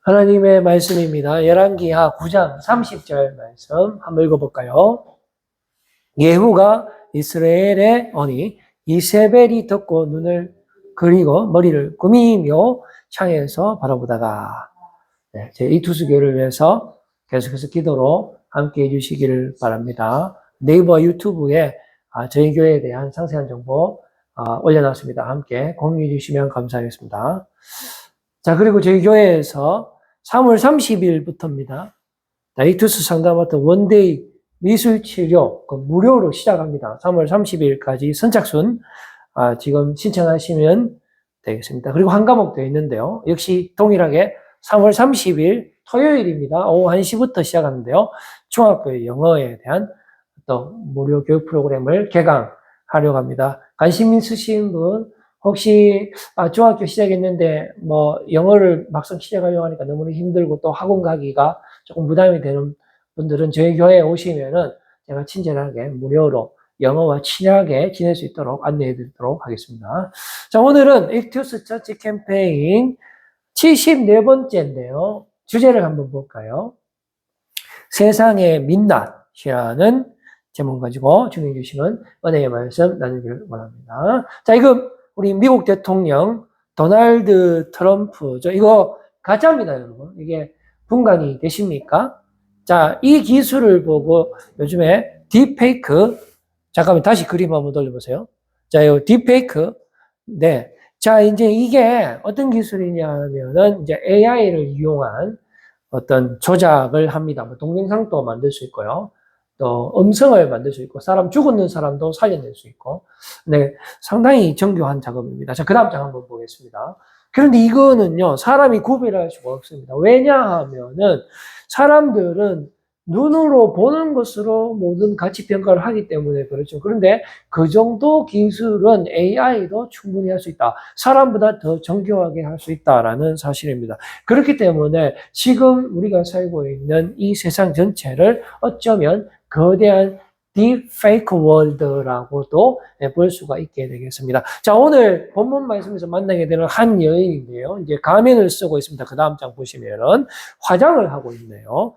하나님의 말씀입니다. 열왕기하 9장 30절 말씀 한번 읽어볼까요? 예후가 이스라엘의 언니 이세벨이 듣고 눈을 그리고 머리를 꾸미며 창에서 바라보다가 제 이투스교를 위해서 계속해서 기도로 함께 해주시기를 바랍니다. 네이버 유튜브에 저희 교회에 대한 상세한 정보 올려놨습니다. 함께 공유해 주시면 감사하겠습니다. 자, 그리고 저희 교회에서 3월 30일부터입니다. 다이투스 상담부터 원데이 미술치료 무료로 시작합니다. 3월 30일까지 선착순 지금 신청하시면 되겠습니다. 그리고 한 과목 더 있는데요. 역시 동일하게 3월 30일 토요일입니다. 오후 1시부터 시작하는데요. 중학교 영어에 대한 또 무료 교육 프로그램을 개강하려고 합니다. 관심 있으신 분 혹시 중학교 시작했는데 영어를 막상 시작하려고 하니까 너무 힘들고 또 학원 가기가 조금 부담이 되는 분들은 저희 교회에 오시면은 제가 친절하게 무료로 영어와 친하게 지낼 수 있도록 안내해 드리도록 하겠습니다. 자, 오늘은 이투스 처치 캠페인 74번째인데요. 주제를 한번 볼까요? 세상의 민낯이라는 제목 가지고 준비해 주시면 은혜의 말씀 나누기를 원합니다. 자, 이거 우리 미국 대통령 도널드 트럼프죠. 이거 가짜입니다, 여러분. 이게 분간이 되십니까? 자, 이 기술을 보고 요즘에 딥페이크, 잠깐만 다시 그림 한번 돌려보세요. 자, 이 딥페이크, 네. 자, 이제 이게 어떤 기술이냐면은 이제 AI를 이용한 어떤 조작을 합니다. 동영상도 만들 수 있고요. 또 음성을 만들 수 있고, 사람 죽었는 사람도 살려낼 수 있고, 네, 상당히 정교한 작업입니다. 자, 그 다음 장 한번 보겠습니다. 그런데 이거는요, 사람이 구별할 수가 없습니다. 왜냐하면은 사람들은 눈으로 보는 것으로 모든 가치 평가를 하기 때문에 그렇죠. 그런데 그 정도 기술은 AI도 충분히 할 수 있다. 사람보다 더 정교하게 할 수 있다라는 사실입니다. 그렇기 때문에 지금 우리가 살고 있는 이 세상 전체를 어쩌면 거대한 딥페이크 월드라고도 볼 수가 있게 되겠습니다. 자, 오늘 본문 말씀에서 만나게 되는 한 여인인데요. 이제 가면을 쓰고 있습니다. 그 다음 장 보시면은 화장을 하고 있네요.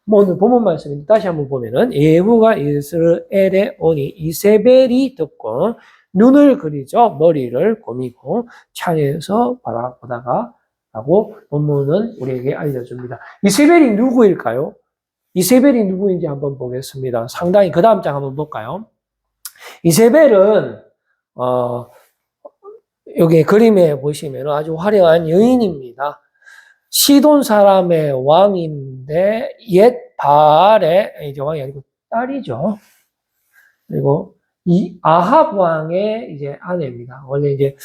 오늘 본문 말씀인데 다시 한번 보면은 예후가 이스라엘에 오니 이세벨이 듣고 눈을 그리죠. 머리를 꾸미고 창에서 바라보다가 라고 본문은 우리에게 알려줍니다. 이세벨이 누구일까요? 이세벨이 누구인지 한번 보겠습니다. 상당히 그 다음 장 한번 볼까요? 이세벨은 여기 그림에 보시면 아주 화려한 여인입니다. 시돈 사람의 왕인데 옛 바알의 이제 왕이 아니고 딸이죠. 그리고 이 아합 왕의 이제 아내입니다. 원래 이제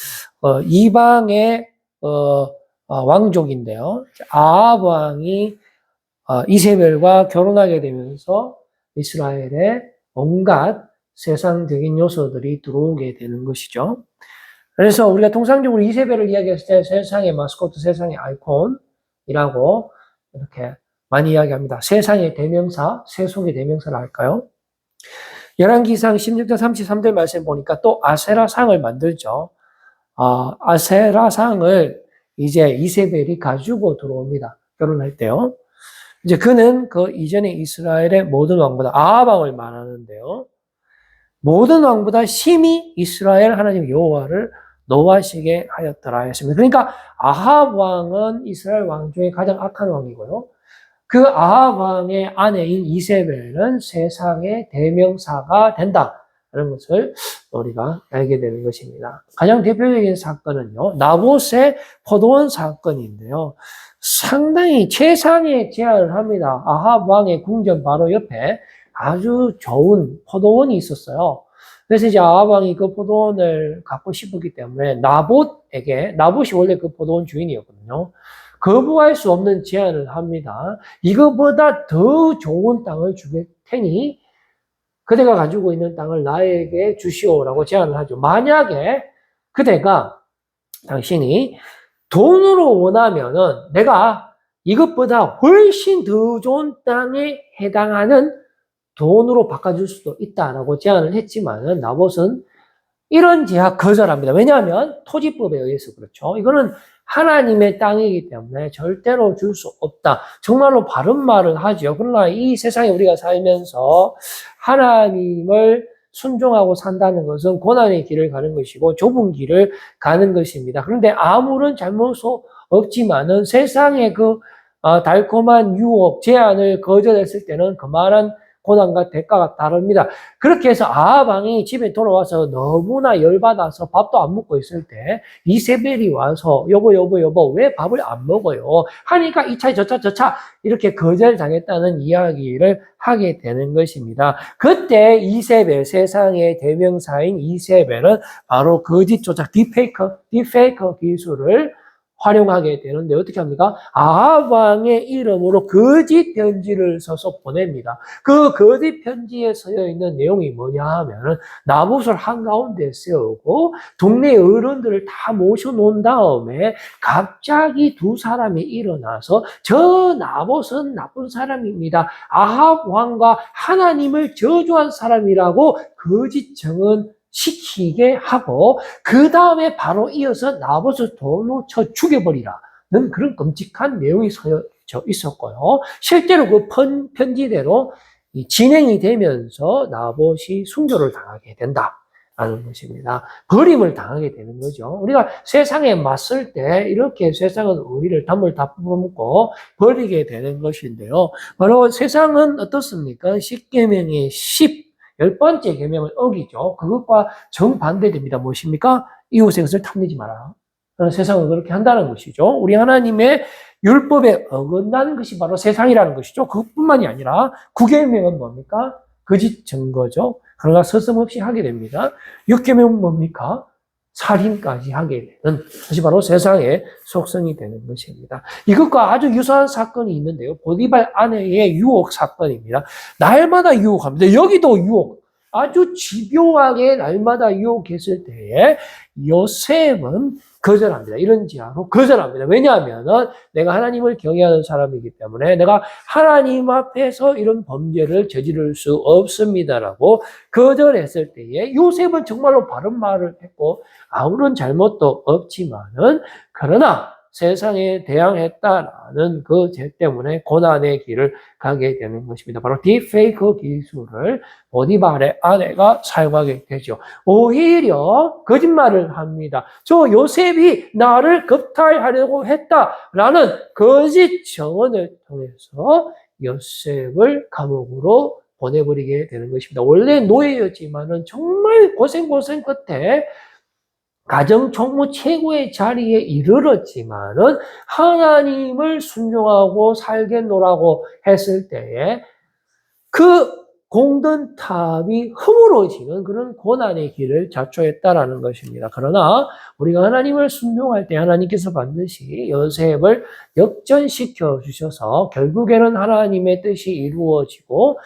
이방의 왕족인데요. 아합 왕이 이세벨과 결혼하게 되면서 이스라엘에 온갖 세상적인 요소들이 들어오게 되는 것이죠. 그래서 우리가 통상적으로 이세벨을 이야기했을 때 세상의 마스코트, 세상의 아이콘이라고 이렇게 많이 이야기합니다. 세상의 대명사, 세속의 대명사를 할까요? 열왕기상 16장 33절 말씀 보니까 또 아세라상을 만들죠. 아세라상을 이제 이세벨이 가지고 들어옵니다. 결혼할 때요. 이제 그는 그 이전에 이스라엘의 모든 왕보다 아합 왕을 말하는데요. 모든 왕보다 심히 이스라엘 하나님 여호와를 노하시게 하였더라 했습니다. 그러니까 아합 왕은 이스라엘 왕 중에 가장 악한 왕이고요. 그 아합 왕의 아내인 이세벨은 세상의 대명사가 된다는 것을 우리가 알게 되는 것입니다. 가장 대표적인 사건은요, 나봇의 포도원 사건인데요. 상당히 최상의 제안을 합니다. 아합 왕의 궁전 바로 옆에 아주 좋은 포도원이 있었어요. 그래서 이제 아합 왕이 그 포도원을 갖고 싶었기 때문에 나봇이 원래 그 포도원 주인이었거든요. 거부할 수 없는 제안을 합니다. 이거보다 더 좋은 땅을 주겠 테니 그대가 가지고 있는 땅을 나에게 주시오라고 제안을 하죠. 만약에 그대가 당신이 돈으로 원하면은 내가 이것보다 훨씬 더 좋은 땅에 해당하는 돈으로 바꿔줄 수도 있다라고 제안을 했지만은 나봇은 이런 제약 거절합니다. 왜냐하면 토지법에 의해서 그렇죠. 이거는 하나님의 땅이기 때문에 절대로 줄 수 없다. 정말로 바른 말을 하죠. 그러나 이 세상에 우리가 살면서 하나님을 순종하고 산다는 것은 고난의 길을 가는 것이고 좁은 길을 가는 것입니다. 그런데 아무런 잘못 없지만은 세상의 그 달콤한 유혹, 제안을 거절했을 때는 그만한 고난과 대가가 다릅니다. 그렇게 해서 아합 왕이 집에 돌아와서 너무나 열받아서 밥도 안 먹고 있을 때 이세벨이 와서 여보 왜 밥을 안 먹어요? 하니까 이 차 저 차 이렇게 거절당했다는 이야기를 하게 되는 것입니다. 그때 이세벨, 세상의 대명사인 이세벨은 바로 거짓 조작, 딥페이커 기술을 활용하게 되는데 어떻게 합니까? 아합 왕의 이름으로 거짓 편지를 써서 보냅니다. 그 거짓 편지에 쓰여 있는 내용이 뭐냐 하면 나봇을 한가운데 세우고 동네 어른들을 다 모셔놓은 다음에 갑자기 두 사람이 일어나서 저 나봇은 나쁜 사람입니다. 아합 왕과 하나님을 저주한 사람이라고 거짓 증언 시키게 하고 그 다음에 바로 이어서 나봇을 돌로 쳐 죽여버리라는 그런 끔찍한 내용이 써져 있었고요. 실제로 그 편지대로 진행이 되면서 나봇이 순교를 당하게 된다라는 것입니다. 버림을 당하게 되는 거죠. 우리가 세상에 맞설 때 이렇게 세상은 우리를 담을 다 뽑아먹고 버리게 되는 것인데요. 바로 세상은 어떻습니까? 십계명의 10번째 계명을 어기죠. 그것과 정반대됩니다. 무엇입니까? 이웃의 것을 탐내지 마라. 세상은 그렇게 한다는 것이죠. 우리 하나님의 율법에 어긋나는 것이 바로 세상이라는 것이죠. 그것뿐만이 아니라 9계명은 뭡니까? 거짓 증거죠. 그러나 서슴없이 하게 됩니다. 6계명은 뭡니까? 살인까지 하게 되는 것이 바로 세상의 속성이 되는 것입니다. 이것과 아주 유사한 사건이 있는데요. 보디발 아내의 유혹 사건입니다. 날마다 유혹합니다. 여기도 유혹. 아주 집요하게 날마다 유혹했을 때에 요셉은 거절합니다. 이런 지하로 거절합니다. 왜냐하면 내가 하나님을 경외하는 사람이기 때문에 내가 하나님 앞에서 이런 범죄를 저지를 수 없습니다라고 거절했을 때에 요셉은 정말로 바른 말을 했고 아무런 잘못도 없지만은 그러나 세상에 대항했다라는 그 죄 때문에 고난의 길을 가게 되는 것입니다. 바로 딥페이크 기술을 보디발의 아내가 사용하게 되죠. 오히려 거짓말을 합니다. 저 요셉이 나를 겁탈하려고 했다라는 거짓 증언을 통해서 요셉을 감옥으로 보내버리게 되는 것입니다. 원래 노예였지만은 정말 고생 끝에 가정총무 최고의 자리에 이르렀지만은 하나님을 순종하고 살겠노라고 했을 때에 그 공든 탑이 허물어지는 그런 고난의 길을 자초했다라는 것입니다. 그러나 우리가 하나님을 순종할 때 하나님께서 반드시 요셉을 역전시켜 주셔서 결국에는 하나님의 뜻이 이루어지고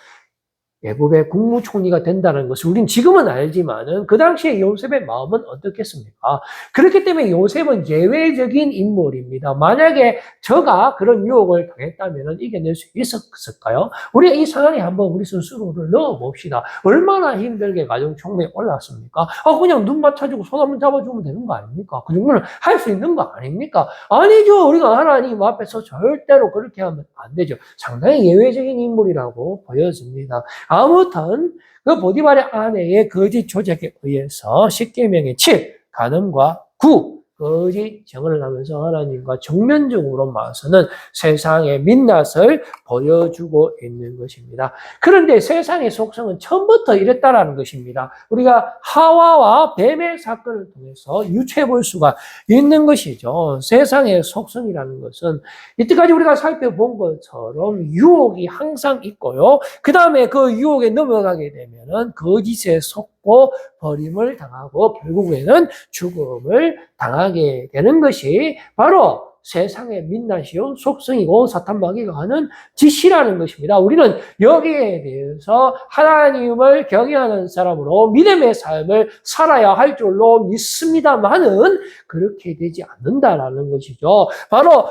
애굽의 국무총리가 된다는 것을 우리는 지금은 알지만은 그 당시에 요셉의 마음은 어떻겠습니까? 그렇기 때문에 요셉은 예외적인 인물입니다. 만약에 저가 그런 유혹을 당했다면 이겨낼 수 있었을까요? 우리가 이 상황에 한번 우리 스스로를 넣어봅시다. 얼마나 힘들게 가정총무에 올랐습니까? 그냥 눈 맞춰주고 손 한번 잡아주면 되는 거 아닙니까? 그 정도는 할 수 있는 거 아닙니까? 아니죠. 우리가 하나님 앞에서 절대로 그렇게 하면 안 되죠. 상당히 예외적인 인물이라고 보여집니다. 아무튼 그 보디발의 아내의 거짓 조작에 의해서 10계명의 7, 간음과 9, 거짓 증언을 하면서 하나님과 정면적으로 맞서는 세상의 민낯을 보여주고 있는 것입니다. 그런데 세상의 속성은 처음부터 이랬다라는 것입니다. 우리가 하와와 뱀의 사건을 통해서 유추해 볼 수가 있는 것이죠. 세상의 속성이라는 것은 이때까지 우리가 살펴본 것처럼 유혹이 항상 있고요. 그 다음에 그 유혹에 넘어가게 되면은 거짓에 속고 버림을 당하고 결국에는 죽음을 당하게 되는 것이 바로 세상의 민낯이요 속성이고 사탄 마귀가 하는 짓이라는 것입니다. 우리는 여기에 대해서 하나님을 경외하는 사람으로 믿음의 삶을 살아야 할 줄로 믿습니다만은 그렇게 되지 않는다라는 것이죠. 바로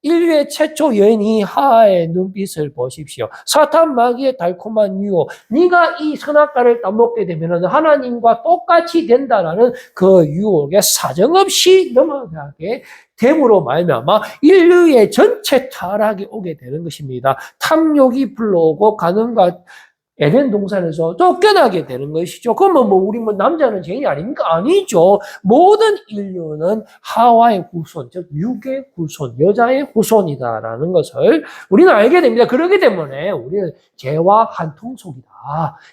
인류의 최초 여인이 하하의 눈빛을 보십시오. 사탄 마귀의 달콤한 유혹. 네가 이 선악과를 따먹게 되면 하나님과 똑같이 된다라는 그 유혹에 사정없이 넘어가게 됨으로 말미암아 인류의 전체 타락이 오게 되는 것입니다. 탐욕이 불러오고 가늠과 에덴 동산에서 쫓겨나게 되는 것이죠. 그러면 우리 남자는 죄인이 아닙니까? 아니죠. 모든 인류는 하와의 후손, 즉 육의 후손, 여자의 후손이다라는 것을 우리는 알게 됩니다. 그렇기 때문에 우리는 죄와 한통속이다.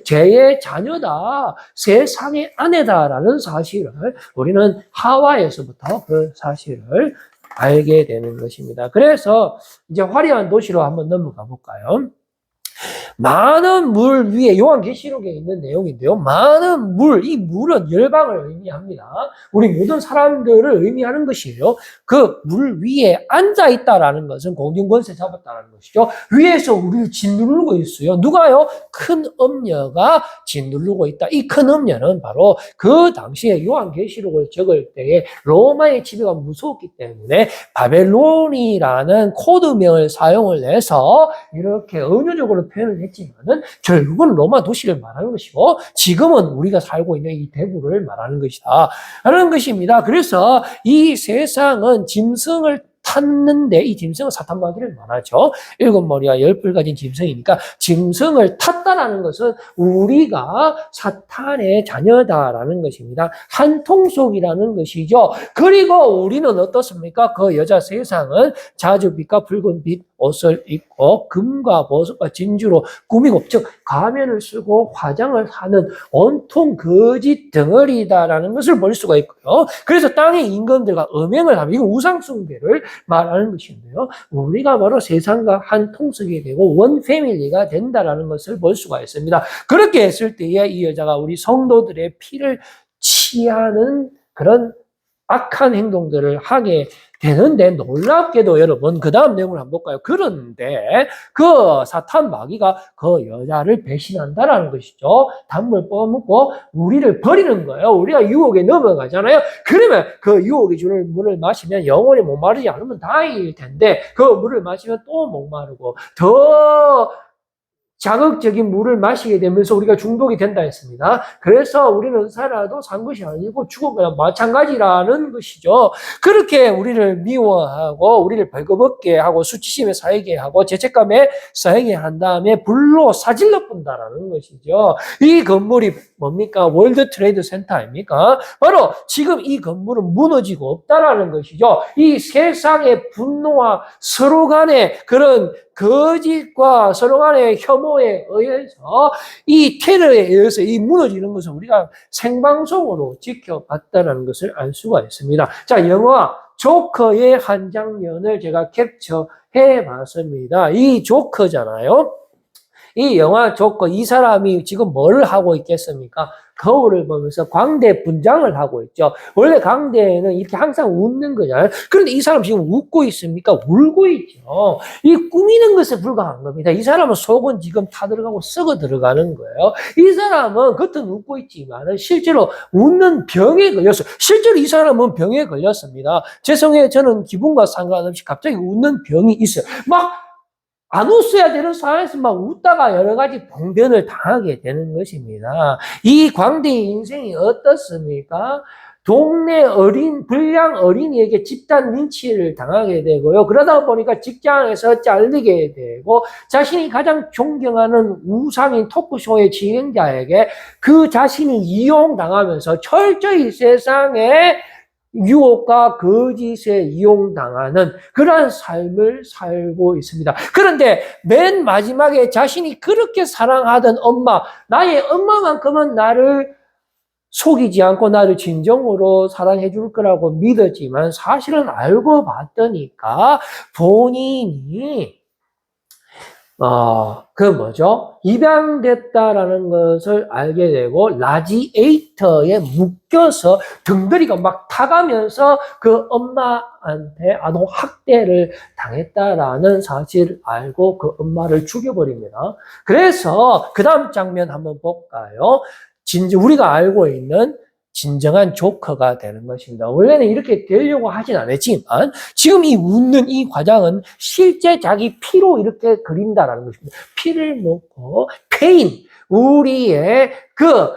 죄의 자녀다. 세상의 아내다라는 사실을 우리는 하와에서부터 그 사실을 알게 되는 것입니다. 그래서 이제 화려한 도시로 한번 넘어가 볼까요? 많은 물 위에 요한계시록에 있는 내용인데요. 많은 물, 이 물은 열방을 의미합니다. 우리 모든 사람들을 의미하는 것이에요. 그 물 위에 앉아 있다라는 것은 공중권세 잡았다는 것이죠. 위에서 우리를 짓누르고 있어요. 누가요? 큰 음녀가 짓누르고 있다. 이 큰 음녀는 바로 그 당시에 요한계시록을 적을 때에 로마의 지배가 무서웠기 때문에 바벨론이라는 코드명을 사용을 해서 이렇게 은유적으로 표현을 했지만은 결국은 로마 도시를 말하는 것이고 지금은 우리가 살고 있는 이 대구를 말하는 것이다 라는 것입니다. 그래서 이 세상은 짐승을 탔는데 이 짐승은 사탄 마귀를 말하죠. 7머리와 10뿔 가진 짐승이니까 짐승을 탔다라는 것은 우리가 사탄의 자녀다라는 것입니다. 한통속이라는 것이죠. 그리고 우리는 어떻습니까? 그 여자 세상은 자주빛과 붉은 빛 옷을 입고 금과 보석과 진주로 꾸미고 즉 가면을 쓰고 화장을 하는 온통 거짓 덩어리다라는 것을 볼 수가 있고요. 그래서 땅의 임금들과 음행을 하면 이건 우상숭배를 말하는 것인데요. 우리가 바로 세상과 한 통속이 되고 원 패밀리가 된다라는 것을 볼 수가 있습니다. 그렇게 했을 때에 이 여자가 우리 성도들의 피를 취하는 그런 악한 행동들을 하게 되는데 놀랍게도 여러분 그 다음 내용을 한번 볼까요? 그런데 그 사탄 마귀가 그 여자를 배신한다라는 것이죠. 단물 퍼먹고 우리를 버리는 거예요. 우리가 유혹에 넘어가잖아요. 그러면 그 유혹이 주는 물을 마시면 영원히 목마르지 않으면 다행일 텐데 그 물을 마시면 또 목마르고 더 자극적인 물을 마시게 되면서 우리가 중독이 된다 했습니다. 그래서 우리는 살아도 산 것이 아니고 죽어도 마찬가지라는 것이죠. 그렇게 우리를 미워하고 우리를 벌거벗게 하고 수치심에 쌓이게 하고 죄책감에 쌓이게 한 다음에 불로 사질러 뿐다라는 것이죠. 이 건물이 뭡니까? 월드 트레이드 센터 아닙니까? 바로 지금 이 건물은 무너지고 없다라는 것이죠. 이 세상의 분노와 서로 간의 그런 거짓과 서로 간의 혐오에 의해서 이 테러에 의해서 이 무너지는 것을 우리가 생방송으로 지켜봤다는 것을 알 수가 있습니다. 자, 영화 조커의 한 장면을 제가 캡처해 봤습니다. 이 조커잖아요. 이 영화 조커, 이 사람이 지금 뭘 하고 있겠습니까? 거울을 보면서 광대 분장을 하고 있죠. 원래 광대는 이렇게 항상 웃는 거잖아요. 그런데 이 사람 지금 웃고 있습니까? 울고 있죠. 이 꾸미는 것에 불과한 겁니다. 이 사람은 속은 지금 타들어가고 썩어 들어가는 거예요. 이 사람은 겉은 웃고 있지만 실제로 웃는 병에 걸렸어요. 실제로 이 사람은 병에 걸렸습니다. 죄송해요. 저는 기분과 상관없이 갑자기 웃는 병이 있어요. 안 웃어야 되는 상황에서 막 웃다가 여러 가지 봉변을 당하게 되는 것입니다. 이 광대의 인생이 어떻습니까? 동네 불량 어린이에게 집단 린치를 당하게 되고요. 그러다 보니까 직장에서 잘리게 되고 자신이 가장 존경하는 우상인 토크쇼의 진행자에게 그 자신이 이용당하면서 철저히 세상에 유혹과 거짓에 이용당하는 그러한 삶을 살고 있습니다. 그런데 맨 마지막에 자신이 그렇게 사랑하던 엄마, 나의 엄마만큼은 나를 속이지 않고 나를 진정으로 사랑해 줄 거라고 믿었지만 사실은 알고 봤더니까 본인이 입양됐다라는 것을 알게 되고, 라지에이터에 묶여서 등다리가 막 타가면서 그 엄마한테 아동학대를 당했다라는 사실을 알고 그 엄마를 죽여버립니다. 그래서 그 다음 장면 한번 볼까요? 우리가 알고 있는 진정한 조커가 되는 것입니다. 원래는 이렇게 되려고 하진 않았지만 지금 이 웃는 이 과정은 실제 자기 피로 이렇게 그린다라는 것입니다. 피를 먹고 페인, 우리의 그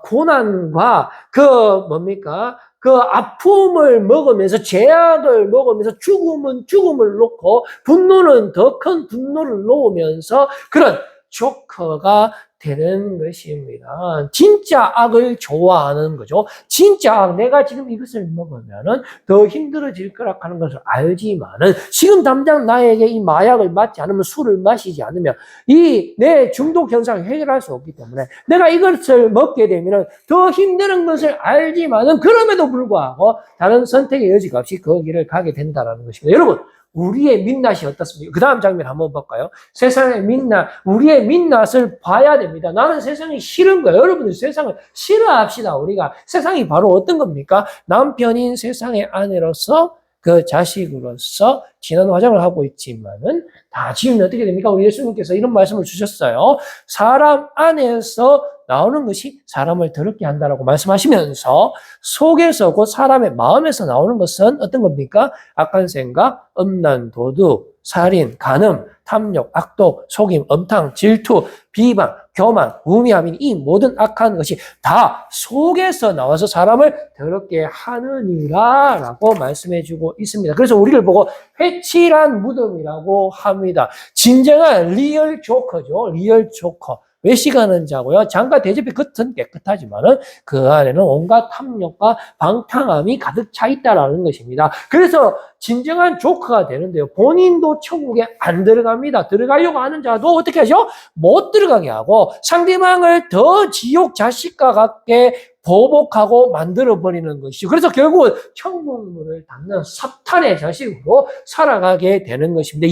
고난과 그 아픔을 먹으면서 죄악을 먹으면서 죽음은 죽음을 놓고 분노는 더 큰 분노를 놓으면서 그런 조커가 되는 것입니다. 진짜 악을 좋아하는 거죠. 진짜 악, 내가 지금 이것을 먹으면은 더 힘들어질 거라 하는 것을 알지만은 지금 당장 나에게 이 마약을 맞지 않으면 술을 마시지 않으면 이 내 중독 현상을 해결할 수 없기 때문에 내가 이것을 먹게 되면은 더 힘든 것을 알지만은 그럼에도 불구하고 다른 선택의 여지가 없이 그 길을 가게 된다는 것입니다. 여러분, 우리의 민낯이 어떻습니까? 그 다음 장면 한번 볼까요? 세상의 민낯, 우리의 민낯을 봐야 됩니다. 나는 세상이 싫은 거예요. 여러분들 세상을 싫어합시다. 우리가 세상이 바로 어떤 겁니까? 남편인 세상의 아내로서 그 자식으로서 지난 화장을 하고 있지만은 다 지금 어떻게 됩니까? 우리 예수님께서 이런 말씀을 주셨어요. 사람 안에서 나오는 것이 사람을 더럽게 한다라고 말씀하시면서 속에서 곧 사람의 마음에서 나오는 것은 어떤 겁니까? 악한 생각, 음란, 도둑, 살인, 간음, 탐욕, 악독, 속임, 엄탕, 질투, 비방, 교만, 우미함인 이 모든 악한 것이 다 속에서 나와서 사람을 더럽게 하느니라 라고 말씀해주고 있습니다. 그래서 우리를 보고 회칠한 무덤이라고 합니다. 진정한 리얼 조커죠. 리얼 조커. 외식하는 자고요. 장과 대접이 겉은 깨끗하지만은 그 안에는 온갖 탐욕과 방탕함이 가득 차 있다라는 것입니다. 그래서 진정한 조커가 되는데요. 본인도 천국에 안 들어갑니다. 들어가려고 하는 자도 어떻게 하죠? 못 들어가게 하고 상대방을 더 지옥 자식과 같게 보복하고 만들어버리는 것이죠. 그래서 결국은 천국문을 닫는 사탄의 자식으로 살아가게 되는 것입니다.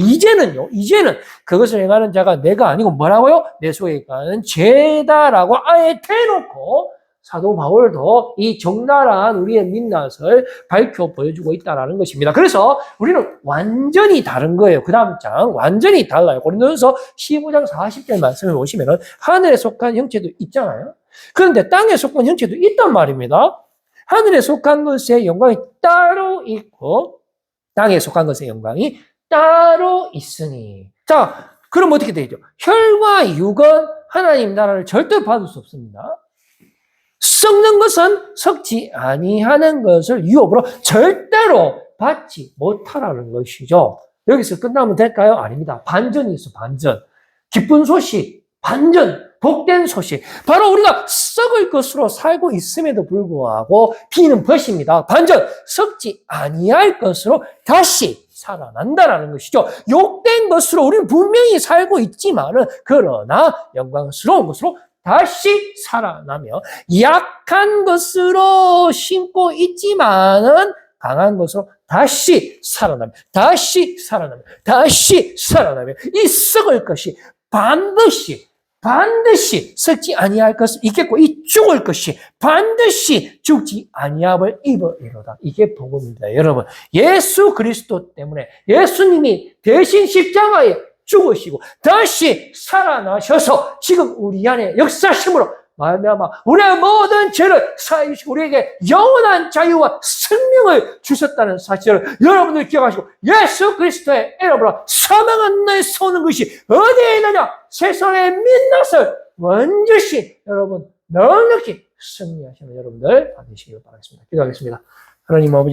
이제는 그것을 행하는 자가 내가 아니고 뭐라고요? 내 속에 가는 죄다라고 아예 대놓고 사도 바울도 이 적나라한 우리의 민낯을 밝혀 보여주고 있다는 것입니다. 그래서 우리는 완전히 다른 거예요. 그 다음 장 완전히 달라요. 고린도전서 15장 40절 말씀을 보시면 하늘에 속한 형체도 있잖아요. 그런데 땅에 속한 형체도 있단 말입니다. 하늘에 속한 것의 영광이 따로 있고 땅에 속한 것의 영광이 따로 있으니. 자, 그럼 어떻게 되죠? 혈과 육은 하나님 나라를 절대 받을 수 없습니다. 썩는 것은 썩지 아니하는 것을 유업으로 절대로 받지 못하라는 것이죠. 여기서 끝나면 될까요? 아닙니다. 반전이 있어, 반전. 기쁜 소식, 반전, 복된 소식. 바로 우리가 썩을 것으로 살고 있음에도 불구하고 비는 벗입니다. 반전, 썩지 아니할 것으로 다시 살아난다라는 것이죠. 욕된 것으로 우리는 분명히 살고 있지만은 그러나 영광스러운 것으로 다시 살아나며 약한 것으로 신고 있지만은 강한 것으로 다시 살아나며 다시 살아나며 다시 살아나며 이 썩을 것이 반드시 썩지 아니할 것을 있겠고 이 죽을 것이 반드시 죽지 아니함을 입으리로다. 이게 복음입니다. 여러분, 예수 그리스도 때문에 예수님이 대신 십자가에 죽으시고 다시 살아나셔서 지금 우리 안에 역사심으로 말미암아 우리의 모든 죄를 사하시고 우리에게 영원한 자유와 생명을 주셨다는 사실을 여러분들 기억하시고 예수 그리스도의 이름으로 사망한 날 쏘는 것이 어디에 있느냐? 세상의 민낯을 완전히 여러분 넉넉히 승리하시는 여러분들 받으시길 바라겠습니다. 기도하겠습니다. 하나님 아버지